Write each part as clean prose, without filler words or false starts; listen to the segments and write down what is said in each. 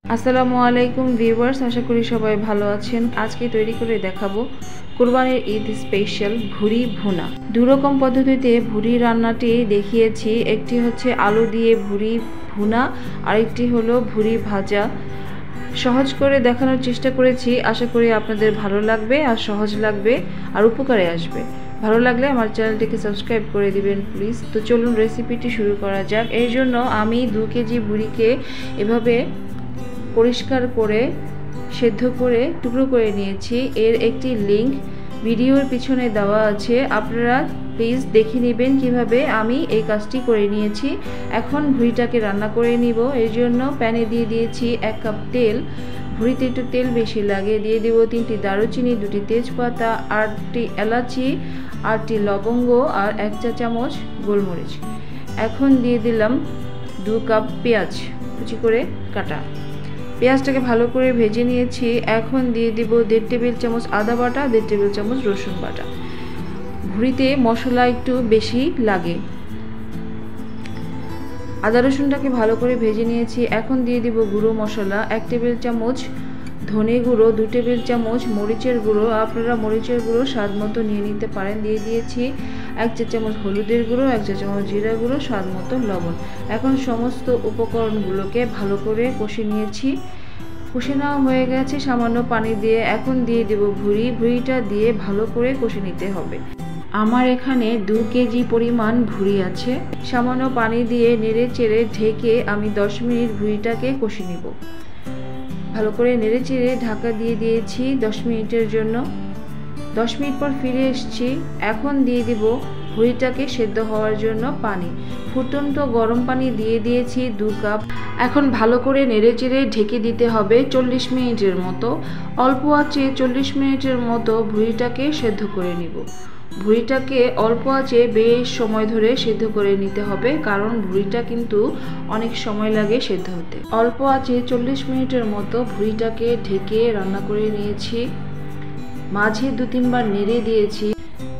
আসসালামু আলাইকুম ভিউয়ার্স, আশা করি সবাই ভালো আছেন। আজকে তৈরি করে দেখাবো কুরবানির ঈদ স্পেশাল ভুড়ি ভুনা। দুরকম পদ্ধতিতে ভুড়ি রান্নাটি দেখিয়েছি। একটি হচ্ছে আলু দিয়ে ভুড়ি ভুনা, আরেকটি হলো ভুড়ি ভাজা। সহজ করে দেখানোর চেষ্টা করেছি, আশা করি আপনাদের ভালো লাগবে আর সহজ লাগবে আর উপকারে আসবে। ভালো লাগলে আমার চ্যানেলটিকে সাবস্ক্রাইব করে দিবেন প্লিজ। তো চলুন রেসিপিটি শুরু করা যাক। এর জন্য আমি 2 কেজি ভুড়িকে এভাবে পরিষ্কার করে সেদ্ধ করে টুকরো করে নিয়েছি। এর একটি লিংক ভিডিওর পিছনে দেওয়া আছে, আপনারা প্লিজ দেখে নেবেন কিভাবে আমি এই কাজটি করে নিয়েছি। এখন ভুড়িটাকে রান্না করে নিব। এর জন্য প্যানে দিয়ে দিয়েছি 1 কাপ তেল। ভুড়িতে একটু তেল বেশি লাগে। দিয়ে দেব 3টি দারুচিনি, 2টি তেজপাতা, 8টি এলাচি, 8টি লবঙ্গ আর 1 চা চামচ গোলমরিচ। এখন দিয়ে দিলাম 2 কাপ পেঁয়াজ কুচি করে কাটা। পেঁয়াজটাকে ভালো করে ভেজে নিয়েছি। এখন দিয়ে দিব 1.5 টেবিল চামচ আদা বাটা, 1.5 টেবিল চামচ রসুন বাটা। ভুড়িতে মশলা একটু বেশি লাগে। আদা রসুনটাকে ভালো করে ভেজে নিয়েছি। এখন দিয়ে দিব গুঁড়ো মশলা, 1 টেবিল চামচ ধনে গুঁড়ো, 2 টেবিল চামচ মরিচের গুঁড়ো। আপনারা মরিচের গুঁড়ো স্বাদ মতো নিয়ে নিতে পারেন। দিয়ে দিয়েছি 1 চা চামচ হলুদের গুঁড়ো, 1 চা চামচ জিরা গুঁড়ো, স্বাদ মতো লবণ। এখন সমস্ত উপকরণগুলোকে ভালো করে কষে নিয়েছি। কষে নেওয়া হয়ে গেছে সামান্য পানি দিয়ে। এখন দিয়ে দেব ভুড়িটা দিয়ে ভালো করে কষে নিতে হবে। আমার এখানে 2 কেজি পরিমাণ ভুড়ি আছে। সামান্য পানি দিয়ে নেড়ে চেড়ে ঢেকে আমি 10 মিনিট ভুড়িটাকে কষে নিব। ভালো করে নেড়ে চেড়ে ঢাকা দিয়ে দিয়েছি 10 মিনিটের জন্য। 10 মিনিট পর ফিরে এসেছি। এখন দিয়ে দিব ভুড়িটাকে সেদ্ধ হওয়ার জন্য পানি। ফুটন্ত গরম পানি দিয়ে দিয়েছি 2 কাপ। এখন ভালো করে নেড়ে চেড়ে ঢেকে দিতে হবে 40 মিনিটের মতো। অল্প আঁচে 40 মিনিটের মতো ভুড়িটাকে সেদ্ধ করে নিব। ভুড়িটাকে অল্প আঁচে বেশ সময় ধরে সেদ্ধ করে নিতে হবে, কারণ ভুড়িটা কিন্তু অনেক সময় লাগে সেদ্ধ হতে। অল্প আঁচে 40 মিনিটের মতো ভুড়িটাকে ঢেকে রান্না করে নিয়েছি। মাঝে 2-3 বার নেড়ে দিয়েছি।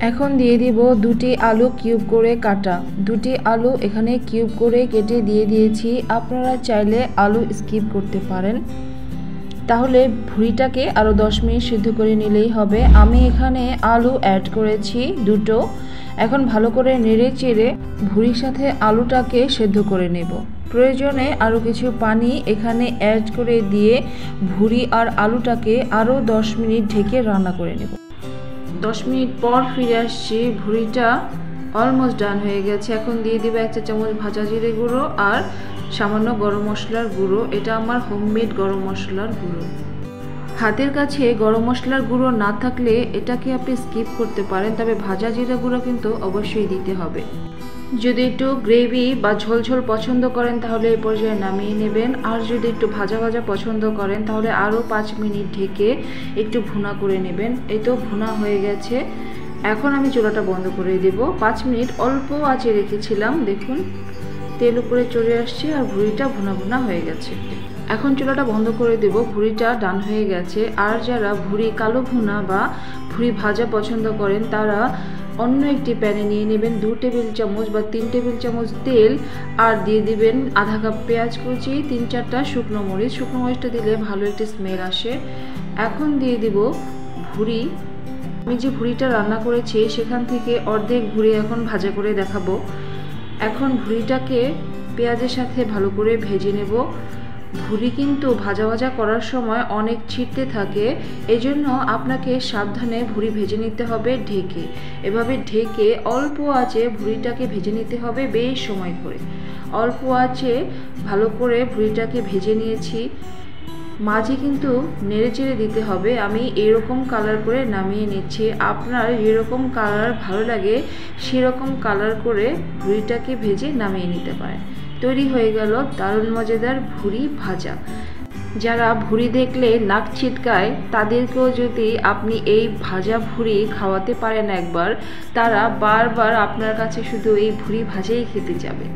এখন দিয়ে দিব 2টি আলু কিউব করে কাটা। 2টি আলু এখানে কিউব করে কেটে দিয়ে দিয়েছি। আপনারা চাইলে আলু স্কিপ করতে পারেন, তাহলে ভুড়িটাকে আরও 10 মিনিট সিদ্ধ করে নিলেই হবে। আমি এখানে আলু অ্যাড করেছি 2টো। এখন ভালো করে নেড়ে চেড়ে ভুড়ির সাথে আলুটাকে সেদ্ধ করে নেব। প্রয়োজনে আরও কিছু পানি এখানে অ্যাড করে দিয়ে ভুড়ি আর আলুটাকে আরও 10 মিনিট ঢেকে রান্না করে নেব। 10 মিনিট পর ফিরে আসছি। ভুড়িটা অলমোস্ট ডান হয়ে গেছে। এখন দিয়ে দিব 1 চা চামচ ভাজা জিরে গুঁড়ো আর সামান্য গরম মশলার গুঁড়ো। এটা আমার হোমমেড গরম মশলার গুঁড়ো। হাতের কাছে গরম মশলার গুঁড়ো না থাকলে এটাকে আপনি স্কিপ করতে পারেন, তবে ভাজা জিরে গুঁড়ো কিন্তু অবশ্যই দিতে হবে। যদি একটু গ্রেভি বা ঝোল পছন্দ করেন তাহলে এই পর্যায়ে নামিয়ে নেবেন। আর যদি একটু ভাজা পছন্দ করেন তাহলে আরও 5 মিনিট ঢেকে একটু ভুনা করে নেবেন। এই তো ভুনা হয়ে গেছে। এখন আমি চুলাটা বন্ধ করে দেব। 5 মিনিট অল্প আঁচে রেখেছিলাম, দেখুন তেল উপরে চলে আসছে আর ভুড়িটা ভুনা হয়ে গেছে। এখন চুলাটা বন্ধ করে দেব। ভুড়িটা ডান হয়ে গেছে। আর যারা ভুড়ি কালো ভুনা বা ভুড়ি ভাজা পছন্দ করেন তারা অন্য একটি প্যানে নিয়ে নেবেন 2 টেবিল চামচ বা 3 টেবিল চামচ তেল, আর দিয়ে দিবেন আধা কাপ পেঁয়াজ কুচি, 3-4টা শুকনো মরিচটা দিলে ভালো একটি স্মেল আসে। এখন দিয়ে দিব ভুড়ি। আমি যে ভুড়িটা রান্না করেছি সেখান থেকে অর্ধেক ভুড়ি এখন ভাজা করে দেখাবো। এখন ভুড়িটাকে পেঁয়াজের সাথে ভালো করে ভেজে নেব। ভুড়ি কিন্তু ভাজা করার সময় অনেক ছিটতে থাকে, এজন্য আপনাকে সাবধানে ভুড়ি ভেজে নিতে হবে ঢেকে। এভাবে ঢেকে অল্প আঁচে ভুড়িটাকে ভেজে নিতে হবে বেশ সময় ধরে। অল্প আঁচে ভালো করে ভুড়িটাকে ভেজে নিয়েছি। মাঝে কিন্তু নেড়ে চেড়ে দিতে হবে। আমি এরকম কালার করে নামিয়ে নিচ্ছি। আপনার যেরকম কালার ভালো লাগে সেরকম কালার করে ভুড়িটাকে ভেজে নামিয়ে নিতে পারেন। তৈরি হয়ে গেল দারুণ মজাদার ভুড়ি ভাজা। যারা ভুড়ি দেখলে নাক ছিটকায় তাদেরকেও যদি আপনি এই ভাজা ভুড়ি খাওয়াতে পারেন একবার, তারা বারবার আপনার কাছে শুধু এই ভুড়ি ভাজাই খেতে যাবে।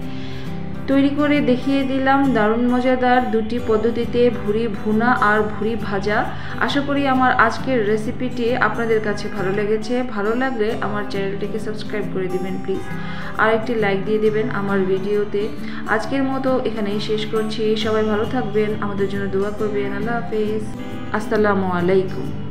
তৈরি করে দেখিয়ে দিলাম দারুণ মজাদার দুটি পদ্ধতিতে ভুঁড়ি ভুনা আর ভুঁড়ি ভাজা। আশা করি আমার আজকের রেসিপিটি আপনাদের কাছে ভালো লেগেছে। ভালো লাগলে আমার চ্যানেলটিকে সাবস্ক্রাইব করে দিবেন প্লিজ, আর একটি লাইক দিয়ে দিবেন আমার ভিডিওতে। আজকের মতো এখানেই শেষ করছি। সবাই ভালো থাকবেন, আমাদের জন্য দোয়া করবেন। আল্লাহ হাফেজ, আসসালামু আলাইকুম।